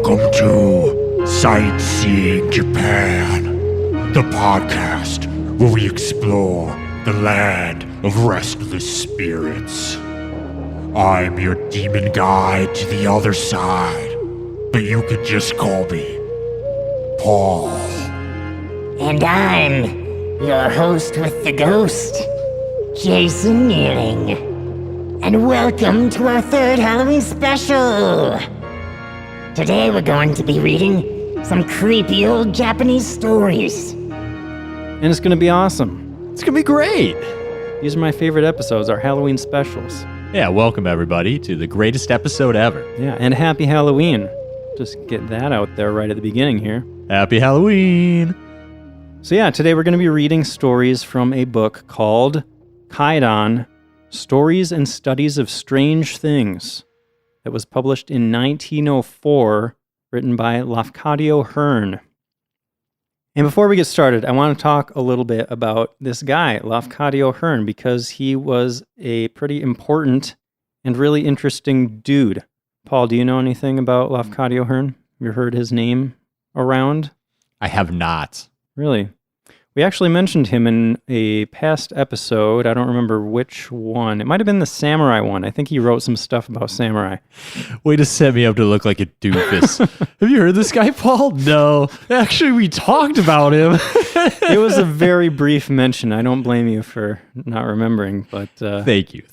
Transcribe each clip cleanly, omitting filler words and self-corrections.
Welcome to Sightseeing Japan, the podcast where we explore the land of restless spirits. I'm your demon guide to the other side, but you can just call me Paul. And I'm your host with the ghost, Jason Nearing. And welcome to our third Halloween special. Today we're going to be reading some creepy old Japanese stories. And it's going to be awesome. It's going to be great. These are my favorite episodes, our Halloween specials. Yeah, welcome everybody to the greatest episode ever. Yeah, and happy Halloween. Just get that out there right at the beginning here. Happy Halloween. So yeah, today we're going to be reading stories from a book called Kwaidan, Stories and Studies of Strange Things, that was published in 1904, written by Lafcadio Hearn. And before we get started, I want to talk a little bit about this guy, Lafcadio Hearn, because he was a pretty important and really interesting dude. Paul, do you know anything about Lafcadio Hearn? Have you heard his name around? I have not. Really? We actually mentioned him in a past episode. I don't remember which one. It might have been the samurai one. I think he wrote some stuff about samurai. Way to set me up to look like a doofus. Have you heard this guy, Paul? No. Actually, we talked about him. It was a very brief mention. I don't blame you for not remembering, but... Thank you.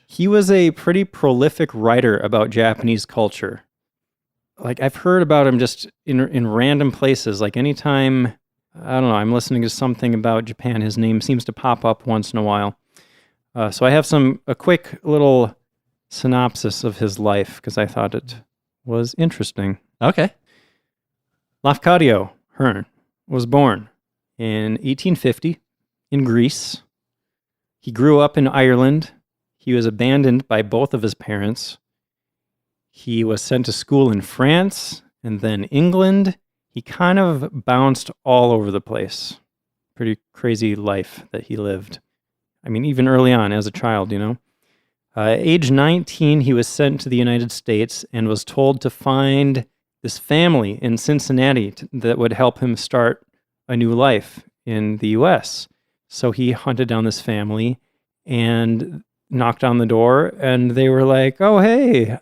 He was a pretty prolific writer about Japanese culture. Like, I've heard about him just in random places. Like, anytime... I don't know, I'm listening to something about Japan, his name seems to pop up once in a while. So I have a quick little synopsis of his life, because I thought it was interesting. Okay. Lafcadio Hearn was born in 1850 in Greece. He grew up in Ireland. He was abandoned by both of his parents. He was sent to school in France and then England. He kind of bounced all over the place. Pretty crazy life that he lived. I mean, even early on as a child, you know. Age 19, he was sent to the United States and was told to find this family in Cincinnati that would help him start a new life in the U.S. So he hunted down this family and knocked on the door, and they were like, "Oh, hey,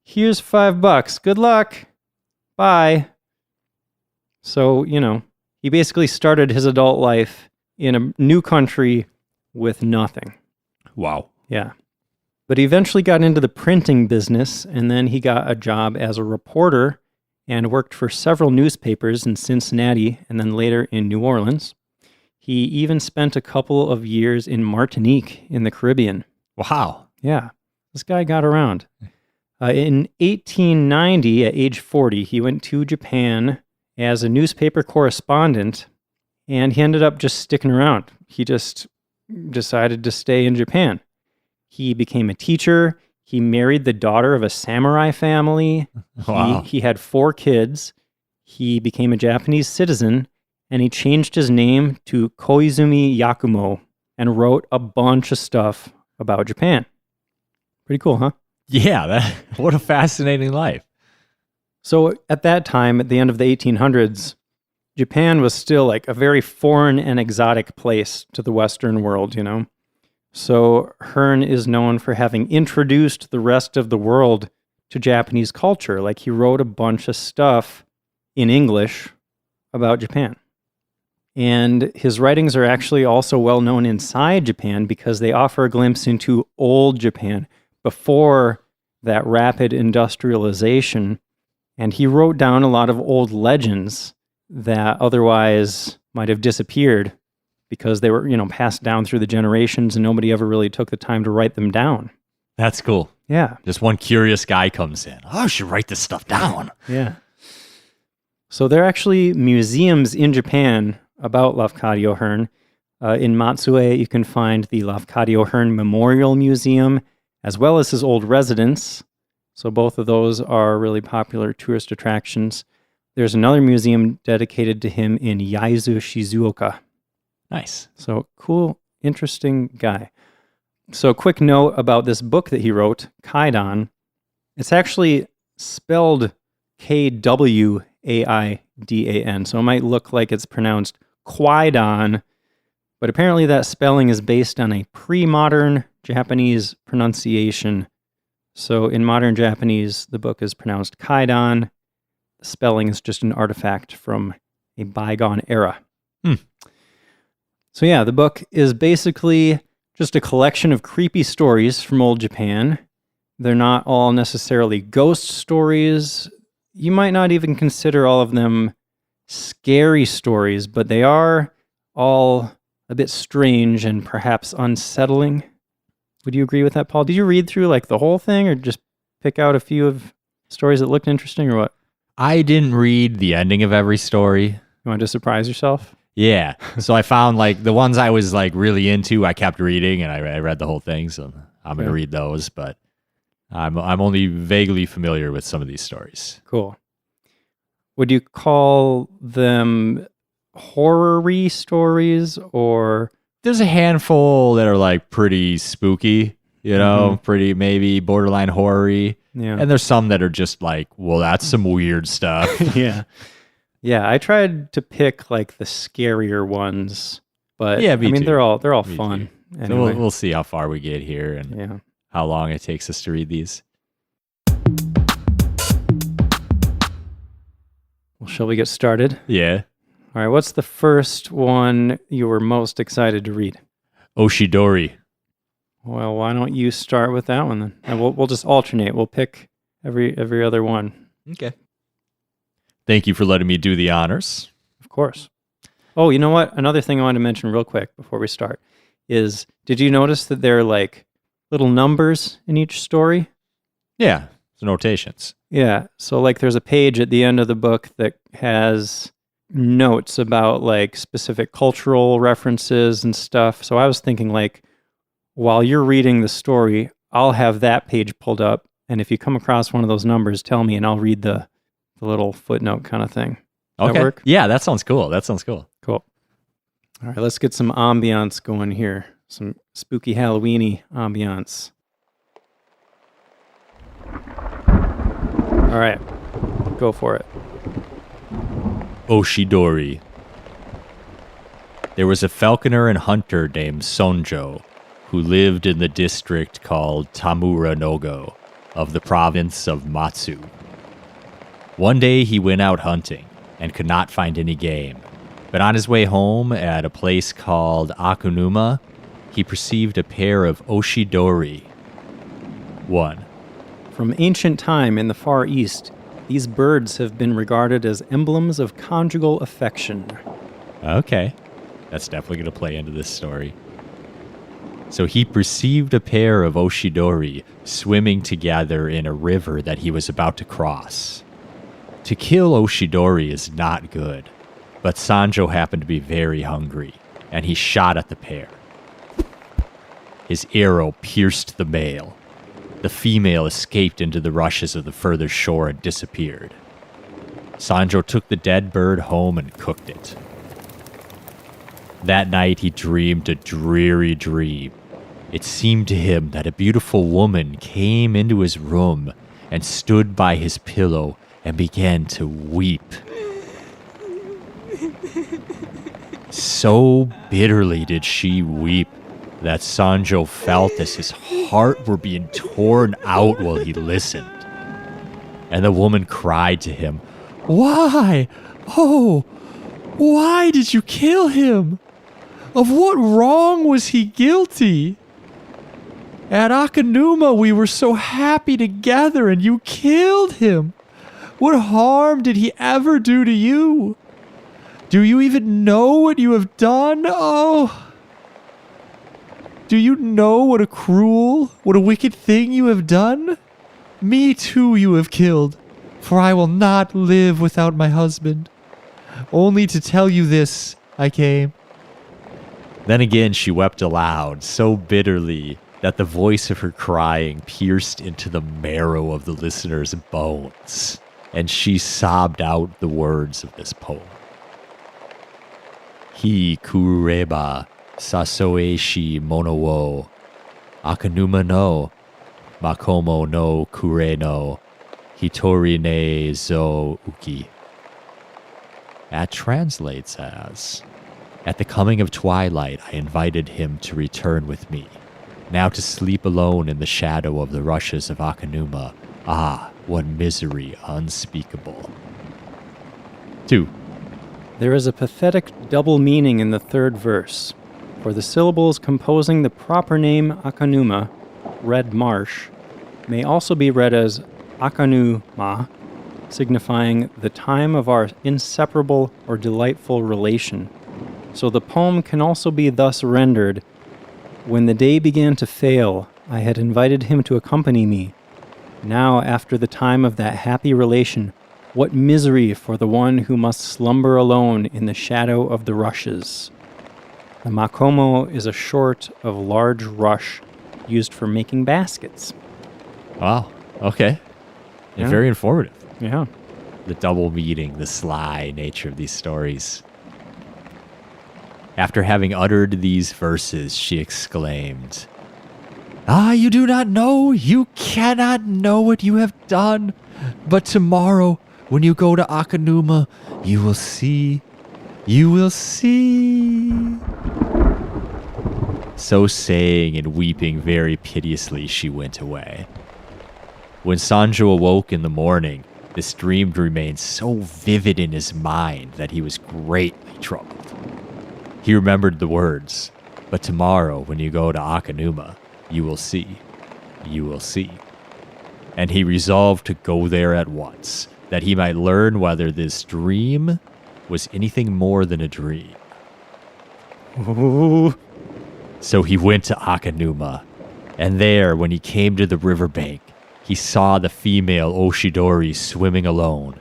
here's $5. Good luck. Bye." So, you know, he basically started his adult life in a new country with nothing. Wow. Yeah. But he eventually got into the printing business, and then he got a job as a reporter and worked for several newspapers in Cincinnati and then later in New Orleans. He even spent a couple of years in Martinique in the Caribbean. Wow. Yeah. This guy got around. In 1890, at age 40, he went to Japan as a newspaper correspondent, and he ended up just sticking around. He just decided to stay in Japan. He became a teacher. He married the daughter of a samurai family. Wow. He had 4 kids. He became a Japanese citizen, and he changed his name to Koizumi Yakumo and wrote a bunch of stuff about Japan. Pretty cool, huh? Yeah, what a fascinating life. So at that time, at the end of the 1800s, Japan was still like a very foreign and exotic place to the Western world, you know? So Hearn is known for having introduced the rest of the world to Japanese culture. Like, he wrote a bunch of stuff in English about Japan. And his writings are actually also well known inside Japan because they offer a glimpse into old Japan before that rapid industrialization. And he wrote down a lot of old legends that otherwise might have disappeared because they were, you know, passed down through the generations and nobody ever really took the time to write them down. That's cool. Yeah. Just one curious guy comes in. Oh, I should write this stuff down. Yeah. So there are actually museums in Japan about Lafcadio Hearn. In Matsue, you can find the Lafcadio Hearn Memorial Museum, as well as his old residence. So both of those are really popular tourist attractions. There's another museum dedicated to him in Yaizu, Shizuoka. Nice. So cool, interesting guy. So quick note about this book that he wrote, Kwaidan. It's actually spelled Kwaidan, so it might look like it's pronounced Kwaidan, but apparently that spelling is based on a pre-modern Japanese pronunciation. So in modern Japanese, the book is pronounced Kaidan. The spelling is just an artifact from a bygone era. So yeah, the book is basically just a collection of creepy stories from old Japan. They're not all necessarily ghost stories. You might not even consider all of them scary stories, but they are all a bit strange and perhaps unsettling. Would you agree with that, Paul? Did you read through like the whole thing or just pick out a few of stories that looked interesting or what? I didn't read the ending of every story. You want to surprise yourself? Yeah. So I found like the ones I was like really into, I kept reading and I read the whole thing. So I'm going to read those, but I'm only vaguely familiar with some of these stories. Cool. Would you call them horror-y stories or... There's a handful that are like pretty spooky, you know, pretty maybe borderline horror-y. Yeah. And there's some that are just like, well, that's some weird stuff. Yeah. Yeah, I tried to pick like the scarier ones, but Yeah, I me mean too. they're all Me fun. too. Anyway. So we'll see how far we get here and Yeah. how long it takes us to read these. Well, shall we get started? Yeah. All right, what's the first one you were most excited to read? Oshidori. Well, why don't you start with that one then? And we'll just alternate. We'll pick every other one. Okay. Thank you for letting me do the honors. Of course. Oh, you know what? Another thing I wanted to mention real quick before we start is, did you notice that there are like little numbers in each story? Yeah. So notations. Yeah. So like there's a page at the end of the book that has notes about like specific cultural references and stuff. So I was thinking like, while you're reading the story, I'll have that page pulled up. And if you come across one of those numbers, tell me and I'll read the little footnote kind of thing. Does that work? Yeah, that sounds cool. Cool. All right, let's get some ambiance going here. Some spooky Halloween-y ambiance. All right, go for it. Oshidori. There was a falconer and hunter named Sonjo who lived in the district called Tamuranogo of the province of Matsu. One day he went out hunting and could not find any game, but on his way home at a place called Akunuma, he perceived a pair of Oshidori. 1. From ancient time in the Far East, these birds have been regarded as emblems of conjugal affection. Okay, that's definitely going to play into this story. So he perceived a pair of Oshidori swimming together in a river that he was about to cross. To kill Oshidori is not good, but Sanjo happened to be very hungry, and he shot at the pair. His arrow pierced the male. The female escaped into the rushes of the further shore and disappeared. Sanjo took the dead bird home and cooked it. That night he dreamed a dreary dream. It seemed to him that a beautiful woman came into his room and stood by his pillow and began to weep. So bitterly did she weep that Sanjo felt as his heart were being torn out while he listened. And the woman cried to him, "Why? Oh, why did you kill him? Of what wrong was he guilty? At Akanuma we were so happy together and you killed him. What harm did he ever do to you? Do you even know what you have done? Oh, do you know what a cruel, what a wicked thing you have done? Me too you have killed, for I will not live without my husband. Only to tell you this I came." Then again she wept aloud, so bitterly that the voice of her crying pierced into the marrow of the listener's bones, and she sobbed out the words of this poem. Hi kureba sasoeshi mono wo Akanuma no Makomo no kure no Hitori ne zo uki. That translates as, at the coming of twilight, I invited him to return with me. Now to sleep alone in the shadow of the rushes of Akanuma. Ah, what misery unspeakable. 2. There is a pathetic double meaning in the third verse, for the syllables composing the proper name Akanuma, red marsh, may also be read as Akanuma, signifying the time of our inseparable or delightful relation. So the poem can also be thus rendered, when the day began to fail, I had invited him to accompany me. Now, after the time of that happy relation, what misery for the one who must slumber alone in the shadow of the rushes. The makomo is a short of large rush used for making baskets. Wow, okay. Yeah. Very informative. Yeah. The double meaning, the sly nature of these stories. After having uttered these verses, she exclaimed, Ah, you do not know, you cannot know what you have done. But tomorrow, when you go to Akanuma, you will see. So saying and weeping very piteously, she went away. When Sanjo awoke in the morning, this dream remained so vivid in his mind that he was greatly troubled. He remembered the words, but tomorrow when you go to Akanuma, you will see. And he resolved to go there at once, that he might learn whether this dream was anything more than a dream. Ooh. So he went to Akanuma, and there, when he came to the riverbank, he saw the female Oshidori swimming alone.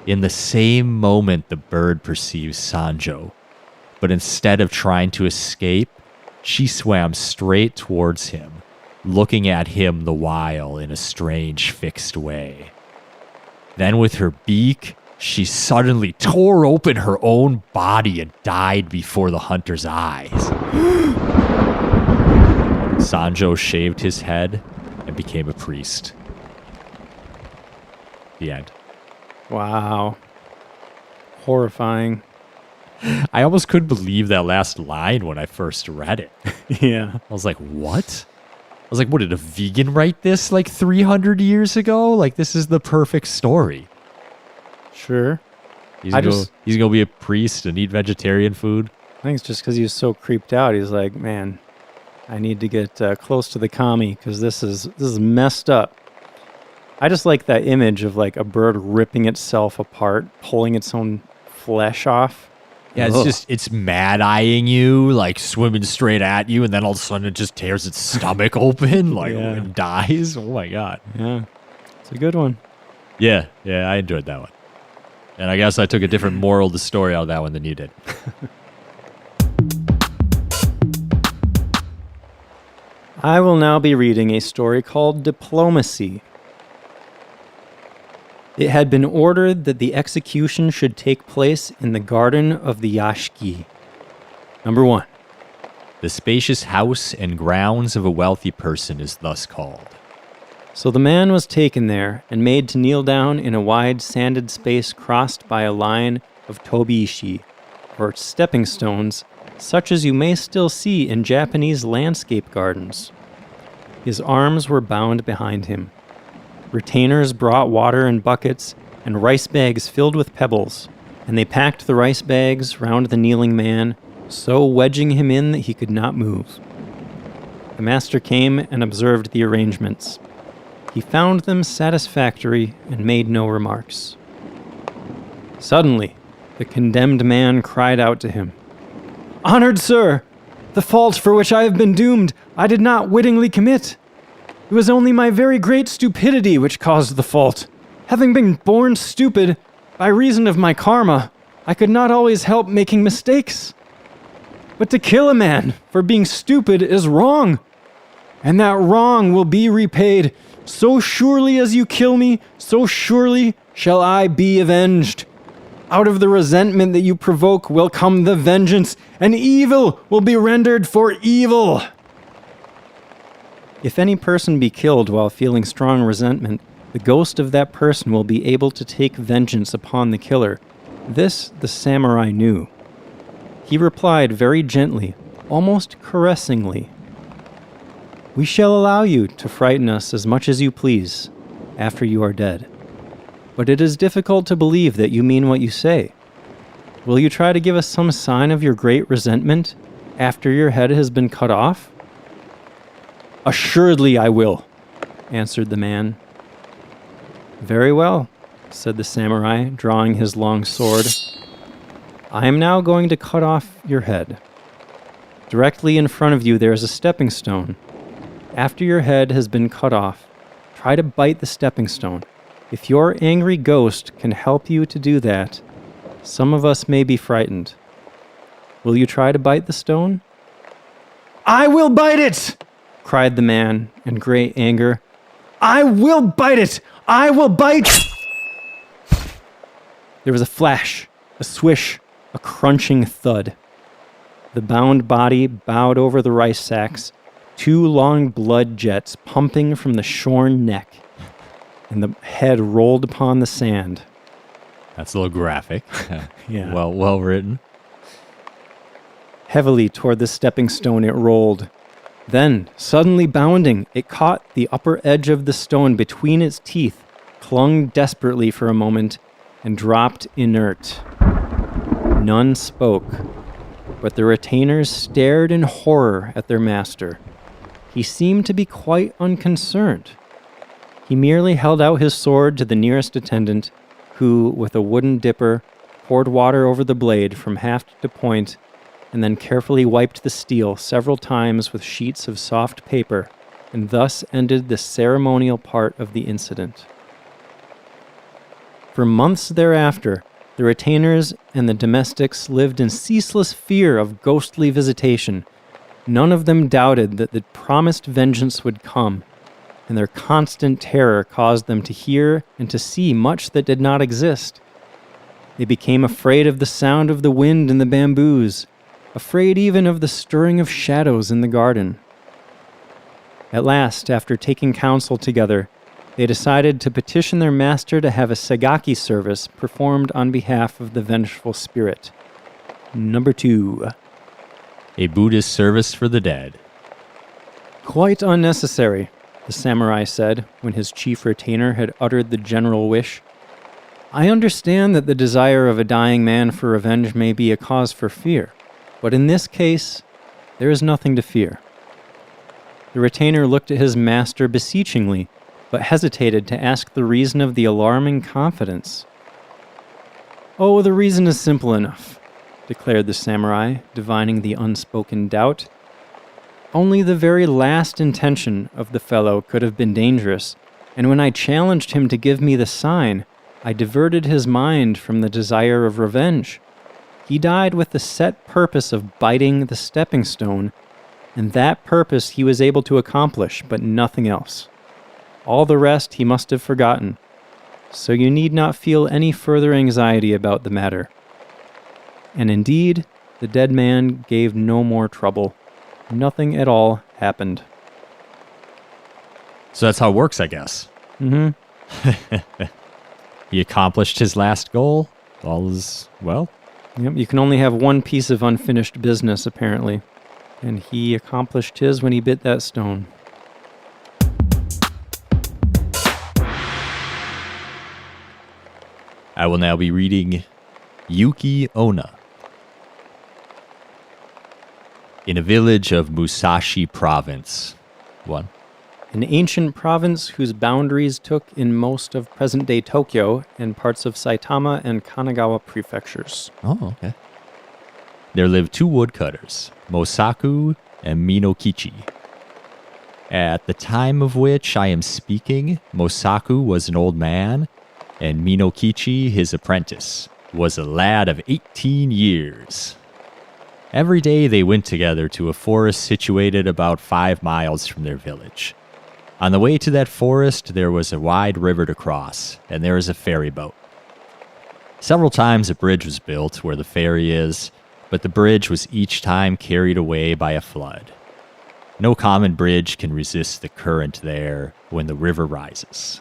In the same moment, the bird perceives Sanjo, but instead of trying to escape, she swam straight towards him, looking at him the while in a strange fixed way. Then with her beak, she suddenly tore open her own body and died before the hunter's eyes. Sanjo shaved his head and became a priest. The end. Wow. Horrifying. I almost couldn't believe that last line when I first read it. Yeah. I was like, what? I was like, what, did a vegan write this like 300 years ago? Like, this is the perfect story. Sure. He's going to be a priest and eat vegetarian food. I think it's just because he was so creeped out. He's like, man, I need to get close to the kami because this is messed up. I just like that image of like a bird ripping itself apart, pulling its own flesh off. Yeah, it's mad-eyeing you, like swimming straight at you, and then all of a sudden it just tears its stomach open, like, and dies. Oh my god. Yeah, it's a good one. Yeah, I enjoyed that one. And I guess I took a different moral to the story out of that one than you did. I will now be reading a story called Diplomacy. It had been ordered that the execution should take place in the garden of the yashiki. Number 1. The spacious house and grounds of a wealthy person is thus called. So the man was taken there and made to kneel down in a wide sanded space crossed by a line of tobiishi, or stepping stones, such as you may still see in Japanese landscape gardens. His arms were bound behind him. Retainers brought water in buckets and rice bags filled with pebbles, and they packed the rice bags round the kneeling man, so wedging him in that he could not move. The master came and observed the arrangements. He found them satisfactory and made no remarks. Suddenly, the condemned man cried out to him, "Honored sir, the fault for which I have been doomed I did not wittingly commit. It was only my very great stupidity which caused the fault. Having been born stupid, by reason of my karma, I could not always help making mistakes. But to kill a man for being stupid is wrong, and that wrong will be repaid. So surely as you kill me, so surely shall I be avenged. Out of the resentment that you provoke will come the vengeance, and evil will be rendered for evil." If any person be killed while feeling strong resentment, the the ghost of that person will be able to take vengeance upon the killer. This the samurai knew. He replied very gently, almost caressingly, "We shall allow you to frighten us as much as you please after you are dead. But it is difficult to believe that you mean what you say. Will you try to give us some sign of your great resentment after your head has been cut off?" "Assuredly I will," answered the man. "Very well," said the samurai, drawing his long sword. "I am now going to cut off your head. Directly in front of you there is a stepping stone. After your head has been cut off, try to bite the stepping stone. If your angry ghost can help you to do that, some of us may be frightened. Will you try to bite the stone?" "I will bite it!" cried the man in great anger. "I will bite it! I will bite!" There was a flash, a swish, a crunching thud. The bound body bowed over the rice sacks, 2 long blood jets pumping from the shorn neck, and the head rolled upon the sand. That's a little graphic. Yeah. Well written. Heavily toward the stepping stone it rolled. Then, suddenly bounding, it caught the upper edge of the stone between its teeth, clung desperately for a moment, and dropped inert. None spoke, but the retainers stared in horror at their master. He seemed to be quite unconcerned. He merely held out his sword to the nearest attendant, who, with a wooden dipper, poured water over the blade from haft to point, and then carefully wiped the steel several times with sheets of soft paper, and thus ended the ceremonial part of the incident. For months thereafter, the retainers and the domestics lived in ceaseless fear of ghostly visitation. None of them doubted that the promised vengeance would come, and their constant terror caused them to hear and to see much that did not exist. They became afraid of the sound of the wind in the bamboos, afraid even of the stirring of shadows in the garden. At last, after taking counsel together, they decided to petition their master to have a sagaki service performed on behalf of the vengeful spirit. Number 2. A Buddhist service for the dead. "Quite unnecessary," the samurai said when his chief retainer had uttered the general wish. "I understand that the desire of a dying man for revenge may be a cause for fear, but in this case, there is nothing to fear." The retainer looked at his master beseechingly, but hesitated to ask the reason of the alarming confidence. "Oh, the reason is simple enough," declared the samurai, divining the unspoken doubt. "Only the very last intention of the fellow could have been dangerous, and when I challenged him to give me the sign, I diverted his mind from the desire of revenge. He died with the set purpose of biting the stepping stone, and that purpose he was able to accomplish, but nothing else. All the rest he must have forgotten, so you need not feel any further anxiety about the matter." And indeed, the dead man gave no more trouble. Nothing at all happened. So that's how it works, I guess. Mm-hmm. He accomplished his last goal. All is well. Yep, you can only have one piece of unfinished business, apparently. And he accomplished his when he bit that stone. I will now be reading Yuki Onna. In a village of Musashi Province. 1. An ancient province whose boundaries took in most of present-day Tokyo and parts of Saitama and Kanagawa prefectures. Oh, okay. There lived 2 woodcutters, Mosaku and Minokichi. At the time of which I am speaking, Mosaku was an old man, and Minokichi, his apprentice, was a lad of 18 years. Every day they went together to a forest situated about 5 miles from their village. On the way to that forest, there was a wide river to cross, and there was a ferry boat. Several times a bridge was built where the ferry is, but the bridge was each time carried away by a flood. No common bridge can resist the current there when the river rises.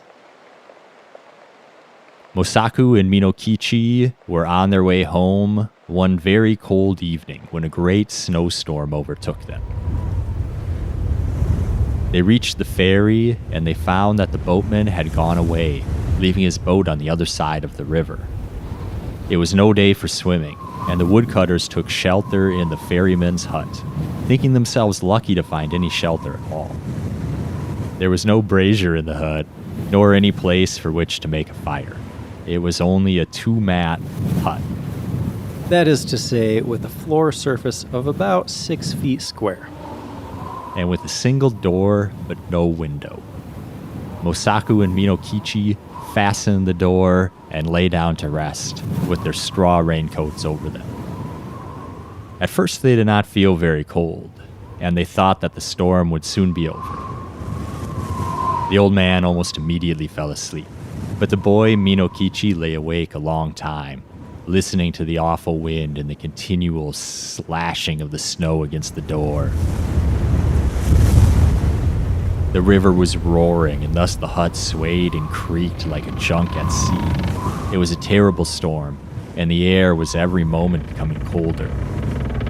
Mosaku and Minokichi were on their way home one very cold evening when a great snowstorm overtook them. They reached the ferry and they found that the boatman had gone away, leaving his boat on the other side of the river. It was no day for swimming, and the woodcutters took shelter in the ferryman's hut, thinking themselves lucky to find any shelter at all. There was no brazier in the hut, nor any place for which to make a fire. It was only a 2-mat hut. That is to say, with a floor surface of about 6 feet square. And with a single door, but no window. Mosaku and Minokichi fastened the door and lay down to rest, with their straw raincoats over them. At first they did not feel very cold, and they thought that the storm would soon be over. The old man almost immediately fell asleep, but the boy Minokichi lay awake a long time, listening to the awful wind and the continual slashing of the snow against the door. The river was roaring, and thus the hut swayed and creaked like a junk at sea. It was a terrible storm, and the air was every moment becoming colder,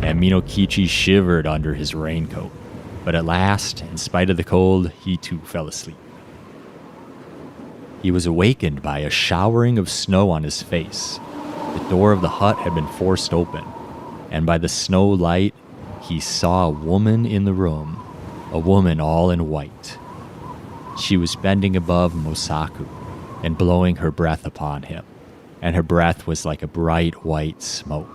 and Minokichi shivered under his raincoat. But at last, in spite of the cold, he too fell asleep. He was awakened by a showering of snow on his face. The door of the hut had been forced open, and by the snow light, he saw a woman in the room. A woman all in white. She was bending above Mosaku and blowing her breath upon him, and her breath was like a bright white smoke.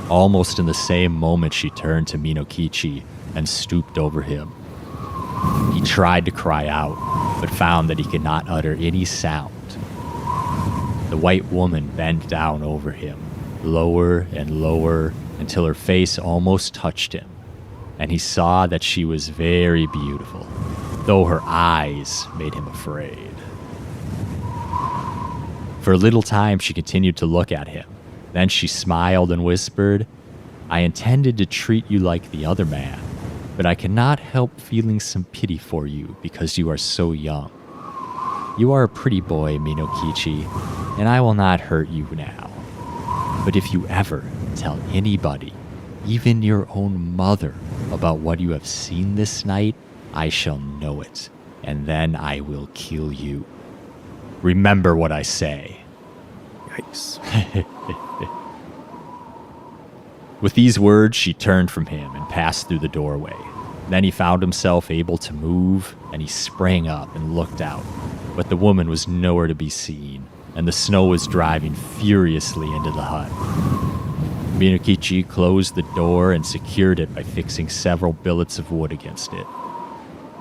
Almost in the same moment she turned to Minokichi and stooped over him. He tried to cry out, but found that he could not utter any sound. The white woman bent down over him, lower and lower, until her face almost touched him. And he saw that she was very beautiful, though her eyes made him afraid. For a little time she continued to look at him. Then she smiled and whispered, "I intended to treat you like the other man, but I cannot help feeling some pity for you because you are so young. You are a pretty boy, Minokichi, and I will not hurt you now. But if you ever tell anybody, even your own mother, about what you have seen this night, I shall know it, and then I will kill you. Remember what I say." Yikes. With these words, she turned from him and passed through the doorway. Then he found himself able to move, and he sprang up and looked out. But the woman was nowhere to be seen, and the snow was driving furiously into the hut. Minokichi closed the door and secured it by fixing several billets of wood against it.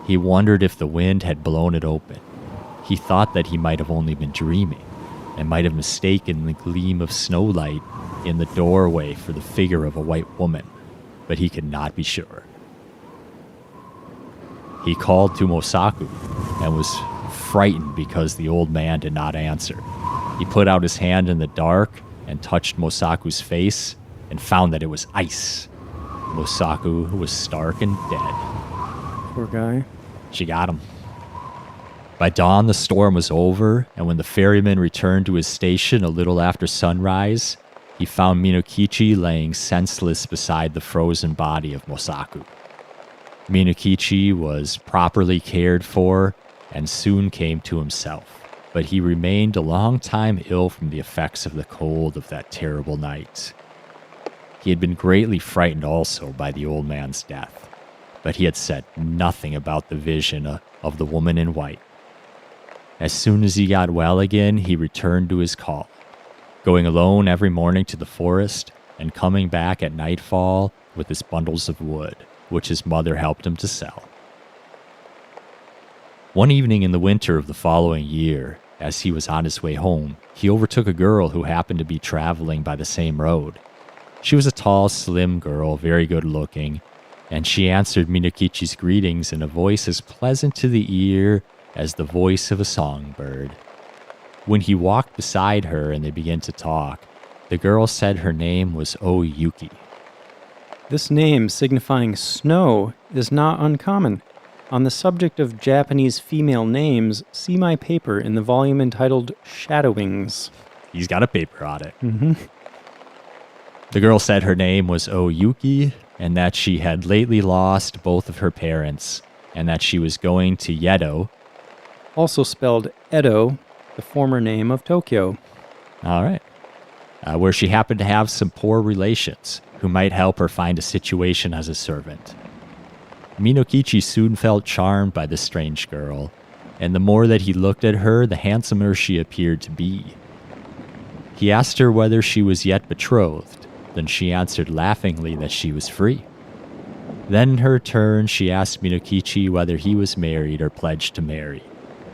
He wondered if the wind had blown it open. He thought that he might have only been dreaming, and might have mistaken the gleam of snowlight in the doorway for the figure of a white woman, but he could not be sure. He called to Mosaku and was frightened because the old man did not answer. He put out his hand in the dark and touched Mosaku's face and found that it was ice. Mosaku was stark and dead. Poor guy. She got him. By dawn, the storm was over, and when the ferryman returned to his station a little after sunrise, he found Minokichi laying senseless beside the frozen body of Mosaku. Minokichi was properly cared for and soon came to himself, but he remained a long time ill from the effects of the cold of that terrible night. He had been greatly frightened also by the old man's death, but he had said nothing about the vision of the woman in white. As soon as he got well again, he returned to his call, going alone every morning to the forest and coming back at nightfall with his bundles of wood, which his mother helped him to sell. One evening in the winter of the following year, as he was on his way home, he overtook a girl who happened to be traveling by the same road. She was a tall, slim girl, very good looking, and she answered Minokichi's greetings in a voice as pleasant to the ear as the voice of a songbird. When he walked beside her and they began to talk, the girl said her name was Oyuki. This name, signifying snow, is not uncommon. On the subject of Japanese female names, see my paper in the volume entitled Shadowings. He's got a paper on it. Mm-hmm. The girl said her name was Oyuki, and that she had lately lost both of her parents, and that she was going to Yedo. Also spelled Edo, the former name of Tokyo. All right. Where she happened to have some poor relations who might help her find a situation as a servant. Minokichi soon felt charmed by this strange girl, and the more that he looked at her, the handsomer she appeared to be. He asked her whether she was yet betrothed, then she answered laughingly that she was free. Then in her turn, she asked Minokichi whether he was married or pledged to marry,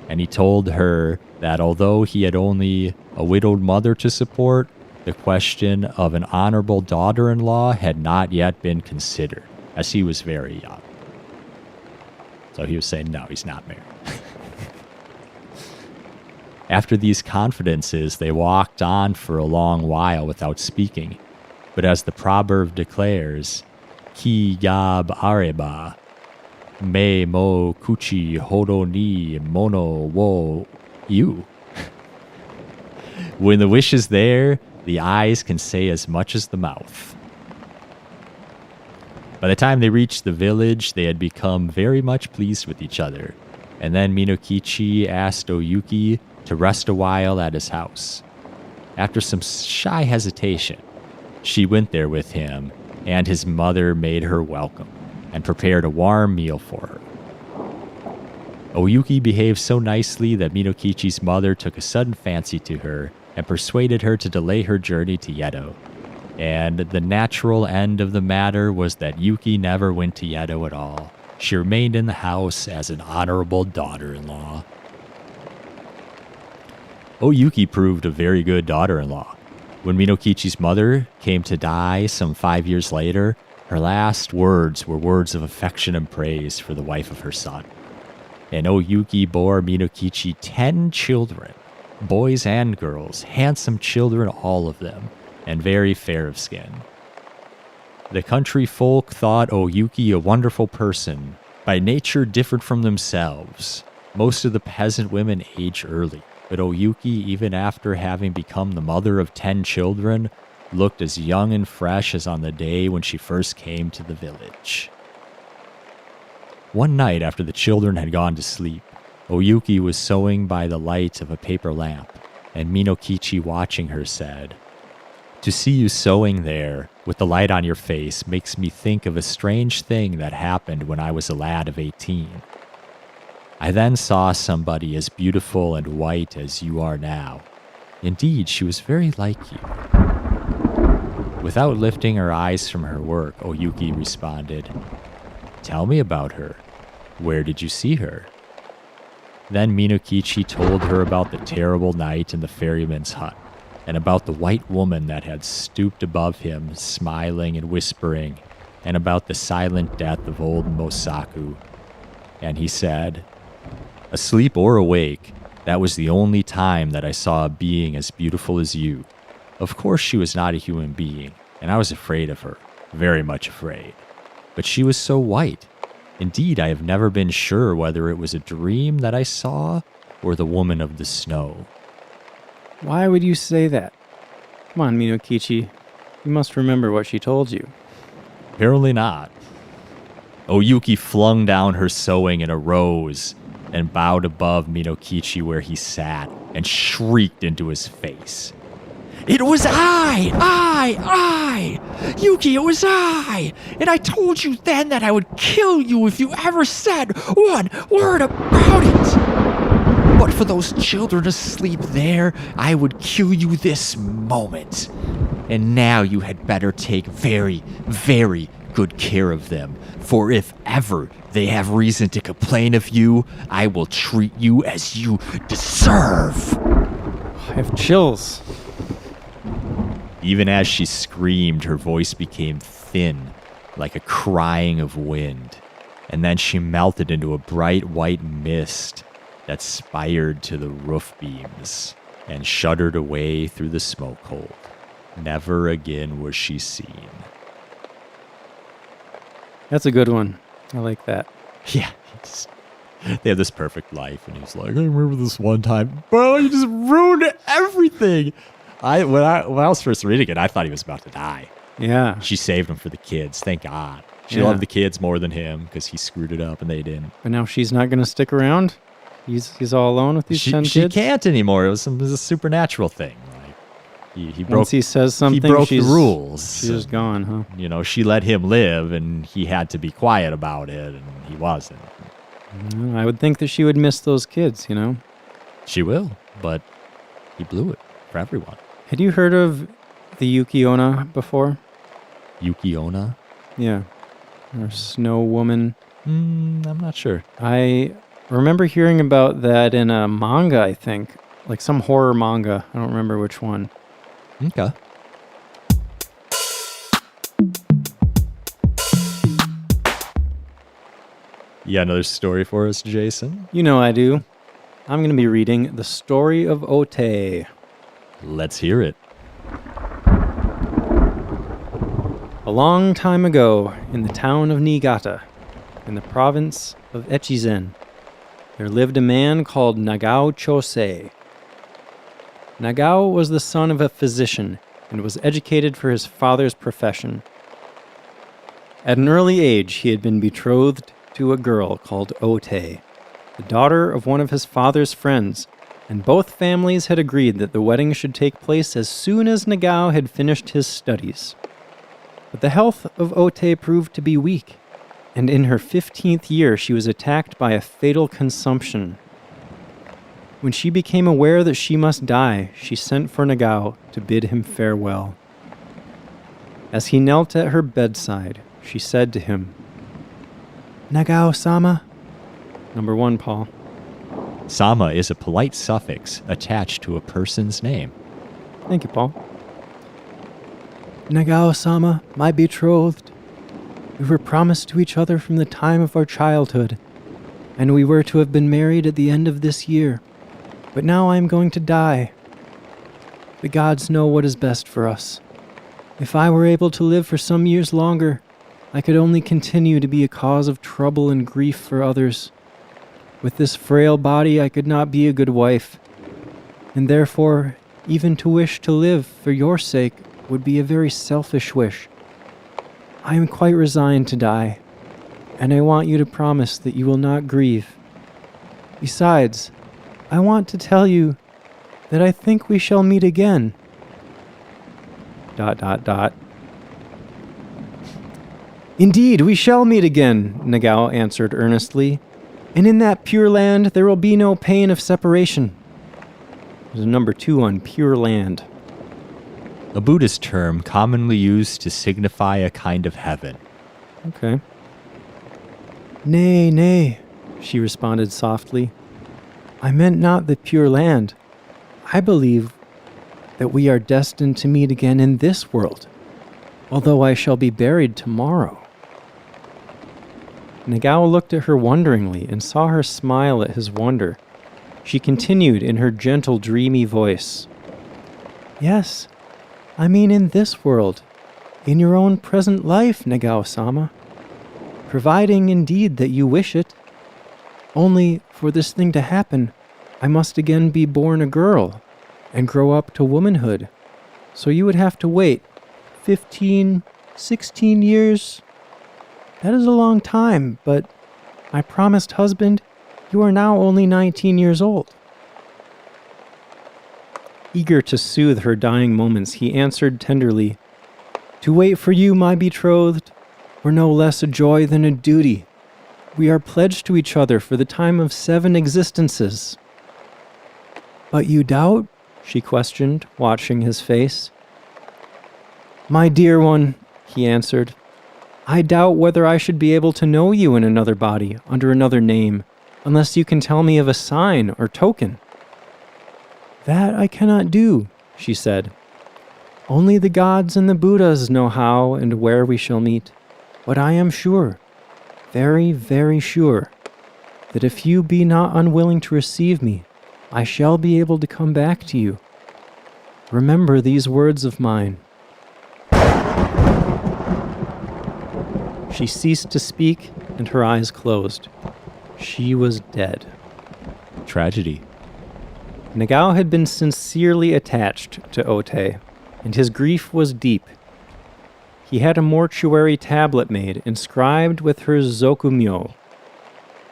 and he told her that although he had only a widowed mother to support, the question of an honorable daughter-in-law had not yet been considered, as he was very young. So he was saying, no, he's not married. After these confidences, they walked on for a long while without speaking. But as the proverb declares, Ki gab areba, me mo kuchi hodo ni mono wo yu. When the wish is there, the eyes can say as much as the mouth. By the time they reached the village, they had become very much pleased with each other. And then Minokichi asked Oyuki to rest a while at his house. After some shy hesitation, she went there with him, and his mother made her welcome and prepared a warm meal for her. Oyuki behaved so nicely that Minokichi's mother took a sudden fancy to her and persuaded her to delay her journey to Yedo. And the natural end of the matter was that Yuki never went to Yedo at all. She remained in the house as an honorable daughter-in-law. Oyuki proved a very good daughter-in-law. When Minokichi's mother came to die some 5 years later, her last words were words of affection and praise for the wife of her son. And Oyuki bore Minokichi 10 children, boys and girls, handsome children, all of them, and very fair of skin. The country folk thought Oyuki a wonderful person, by nature different from themselves. Most of the peasant women age early, but Oyuki, even after having become the mother of 10 children, looked as young and fresh as on the day when she first came to the village. One night after the children had gone to sleep, Oyuki was sewing by the light of a paper lamp, and Minokichi, watching her, said, "To see you sewing there, with the light on your face, makes me think of a strange thing that happened when I was a lad of 18. I then saw somebody as beautiful and white as you are now. Indeed, she was very like you." Without lifting her eyes from her work, Oyuki responded, "Tell me about her. Where did you see her?" Then Minokichi told her about the terrible night in the ferryman's hut, and about the white woman that had stooped above him, smiling and whispering, and about the silent death of old Mosaku. And he said, "Asleep or awake, that was the only time that I saw a being as beautiful as you. Of course she was not a human being, and I was afraid of her, very much afraid. But she was so white. Indeed, I have never been sure whether it was a dream that I saw or the woman of the snow." Why would you say that? Come on, Minokichi. You must remember what she told you. Apparently not. Oyuki flung down her sewing and arose and bowed above Minokichi where he sat and shrieked into his face. "It was I! Yuki, it was I! And I told you then that I would kill you if you ever said one word about it! But for those children asleep there, I would kill you this moment. And now you had better take very, very good care of them, for if ever they have reason to complain of you, I will treat you as you deserve." I have chills. Even as she screamed, her voice became thin, like a crying of wind, and then she melted into a bright white mist that spired to the roof beams and shuddered away through the smoke hole. Never again was she seen. That's a good one. I like that. Yeah, They have this perfect life, and he's like, I remember this one time, bro, you just ruined everything. When I was first reading it, I thought he was about to die. Yeah. She saved him for the kids, thank God. She Yeah. loved the kids more than him because he screwed it up and they didn't. But now she's not going to stick around? He's all alone with these 10 She kids? can't anymore. It was a supernatural thing. Like he broke. Once he says something, he broke the she's rules. She's just gone, huh? You know, she let him live, and he had to be quiet about it, and he wasn't. I would think that she would miss those kids, you know? She will, but he blew it for everyone. Had you heard of the Yuki-onna before? Yuki-onna? Yeah. Or Snow Woman. I'm not sure. I remember hearing about that in a manga, I think. Like some horror manga. I don't remember which one. Okay. You got another story for us, Jason? You know I do. I'm going to be reading The Story of Otei. Let's hear it. A long time ago, in the town of Niigata, in the province of Echizen, there lived a man called Nagao Chosei. Nagao was the son of a physician and was educated for his father's profession. At an early age, he had been betrothed to a girl called Otei, the daughter of one of his father's friends, and both families had agreed that the wedding should take place as soon as Nagao had finished his studies. But the health of Otei proved to be weak, and in her 15th year she was attacked by a fatal consumption. When she became aware that she must die, she sent for Nagao to bid him farewell. As he knelt at her bedside, she said to him, Nagao-sama. Number 1, Paul. Sama is a polite suffix attached to a person's name. Thank you, Paul. Nagao-sama, my betrothed. We were promised to each other from the time of our childhood, and we were to have been married at the end of this year. But now I am going to die. The gods know what is best for us. If I were able to live for some years longer, I could only continue to be a cause of trouble and grief for others. With this frail body, I could not be a good wife, and therefore, even to wish to live for your sake would be a very selfish wish. I am quite resigned to die, and I want you to promise that you will not grieve. Besides, I want to tell you that I think we shall meet again. ... Indeed, we shall meet again, Nagao answered earnestly, and in that pure land there will be no pain of separation. There's a number 2 on pure land. A Buddhist term commonly used to signify a kind of heaven. Okay. Nay, nay, she responded softly. I meant not the pure land. I believe that we are destined to meet again in this world, although I shall be buried tomorrow. Nagao looked at her wonderingly and saw her smile at his wonder. She continued in her gentle, dreamy voice. Yes, I mean in this world, in your own present life, Nagao-sama. Providing indeed that you wish it. Only, for this thing to happen, I must again be born a girl and grow up to womanhood. So you would have to wait 15, 16 years. That is a long time, but my promised husband, you are now only 19 years old. Eager to soothe her dying moments, he answered tenderly, To wait for you, my betrothed, were no less a joy than a duty. We are pledged to each other for the time of 7 existences. But you doubt? She questioned, watching his face. My dear one, he answered, I doubt whether I should be able to know you in another body, under another name, unless you can tell me of a sign or token. That I cannot do, she said. Only the gods and the Buddhas know how and where we shall meet. But I am sure, very, very sure, that if you be not unwilling to receive me, I shall be able to come back to you. Remember these words of mine. She ceased to speak, and her eyes closed. She was dead. Tragedy. Nagao had been sincerely attached to Otei, and his grief was deep. He had a mortuary tablet made inscribed with her zokumyo.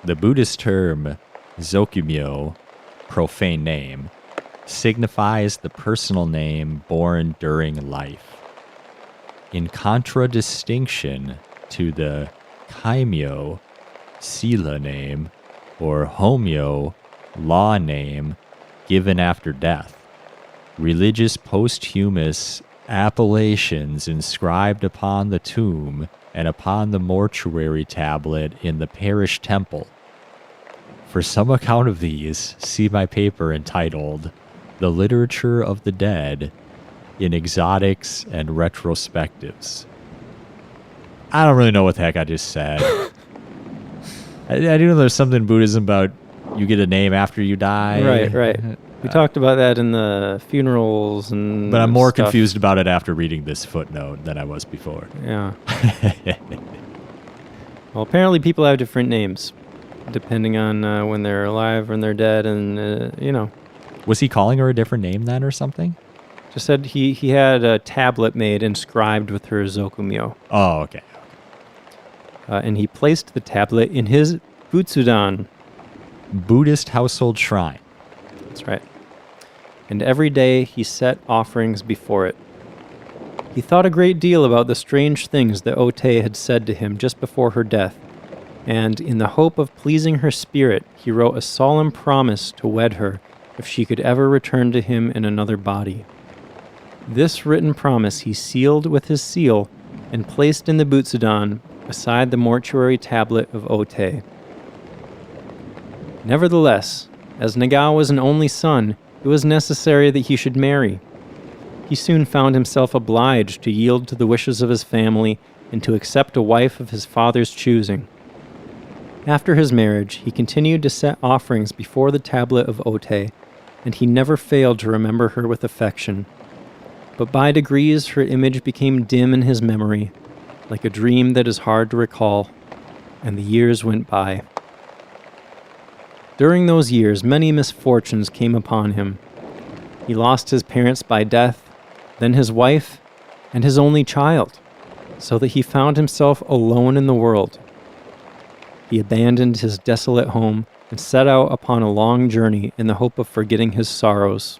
The Buddhist term zokumyo, profane name, signifies the personal name born during life. In contradistinction to the kaimyo, sila name, or homyo, law name, given after death. Religious posthumous appellations inscribed upon the tomb and upon the mortuary tablet in the parish temple. For some account of these, see my paper entitled The Literature of the Dead in Exotics and Retrospectives. I don't really know what the heck I just said. I do know there's something in Buddhism about you get a name after you die. Right. We talked about that in the funerals and But I'm more stuff. confused about it after reading this footnote than I was before. Yeah. Well, apparently people have different names, depending on when they're alive and they're dead, and, Was he calling her a different name then or something? Just said he had a tablet made inscribed with her zokumyo. Oh, okay. And he placed the tablet in his butsudan. Buddhist household shrine. That's right. And every day he set offerings before it. He thought a great deal about the strange things that Otei had said to him just before her death, and in the hope of pleasing her spirit, he wrote a solemn promise to wed her if she could ever return to him in another body. This written promise he sealed with his seal and placed in the butsudan beside the mortuary tablet of Otei. Nevertheless, as Nagao was an only son, it was necessary that he should marry. He soon found himself obliged to yield to the wishes of his family and to accept a wife of his father's choosing. After his marriage, he continued to set offerings before the tablet of Otei, and he never failed to remember her with affection. But by degrees her image became dim in his memory, like a dream that is hard to recall, and the years went by. During those years, many misfortunes came upon him. He lost his parents by death, then his wife, and his only child, so that he found himself alone in the world. He abandoned his desolate home and set out upon a long journey in the hope of forgetting his sorrows.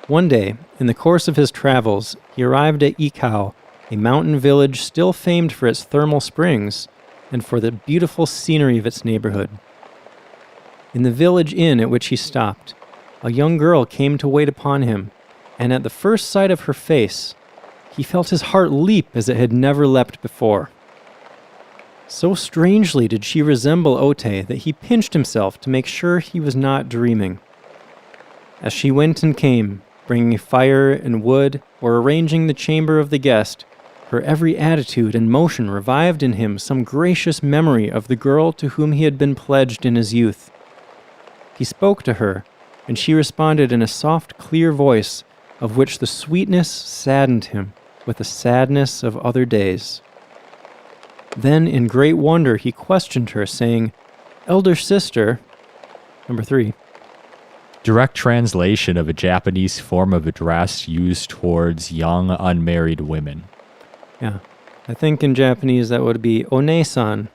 One day, in the course of his travels, he arrived at Ikao, a mountain village still famed for its thermal springs and for the beautiful scenery of its neighborhood. In the village inn at which he stopped, a young girl came to wait upon him, and at the first sight of her face, he felt his heart leap as it had never leapt before. So strangely did she resemble Otei that he pinched himself to make sure he was not dreaming. As she went and came, bringing fire and wood or arranging the chamber of the guest, her every attitude and motion revived in him some gracious memory of the girl to whom he had been pledged in his youth. He spoke to her, and she responded in a soft, clear voice, of which the sweetness saddened him with the sadness of other days. Then, in great wonder, he questioned her, saying, "Elder sister," number 3. Direct translation of a Japanese form of address used towards young unmarried women. Yeah, I think in Japanese that would be "one-san,"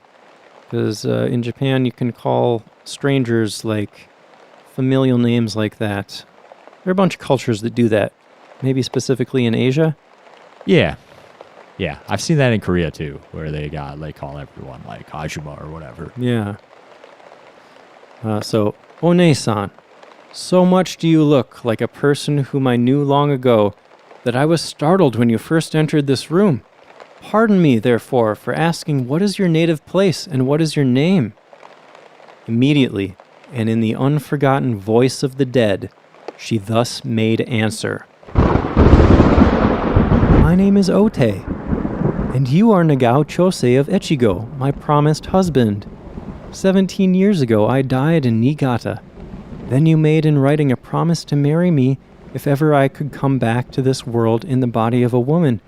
because in Japan you can call strangers like familial names like that. There are a bunch of cultures that do that, maybe specifically in Asia. Yeah. I've seen that in Korea too, where they call everyone like Ajuma or whatever. Yeah. So, "one-san, so much do you look like a person whom I knew long ago that I was startled when you first entered this room. Pardon me, therefore, for asking what is your native place and what is your name?" Immediately, and in the unforgotten voice of the dead, she thus made answer. "My name is Otei, and you are Nagao Chosei of Echigo, my promised husband. 17 years ago I died in Niigata. Then you made in writing a promise to marry me if ever I could come back to this world in the body of a woman,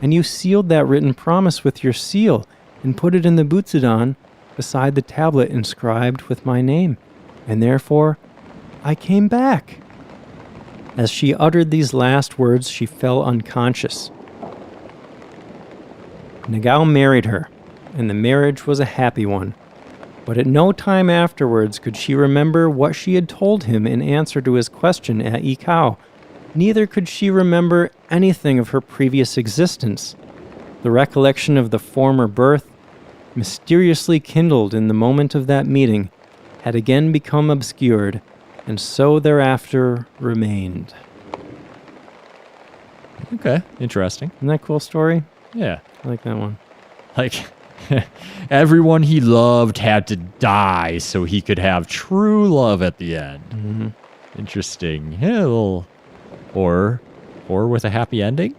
and you sealed that written promise with your seal and put it in the butsudan beside the tablet inscribed with my name, and therefore I came back." As she uttered these last words, she fell unconscious. Nagao married her, and the marriage was a happy one. But at no time afterwards could she remember what she had told him in answer to his question at Ikao. Neither could she remember anything of her previous existence. The recollection of the former birth, mysteriously kindled in the moment of that meeting, had again become obscured, and so thereafter remained. Okay, interesting. Isn't that a cool story? Yeah. I like that one. Like, everyone he loved had to die so he could have true love at the end. Mm-hmm. Interesting. Yeah, a little horror with a happy ending.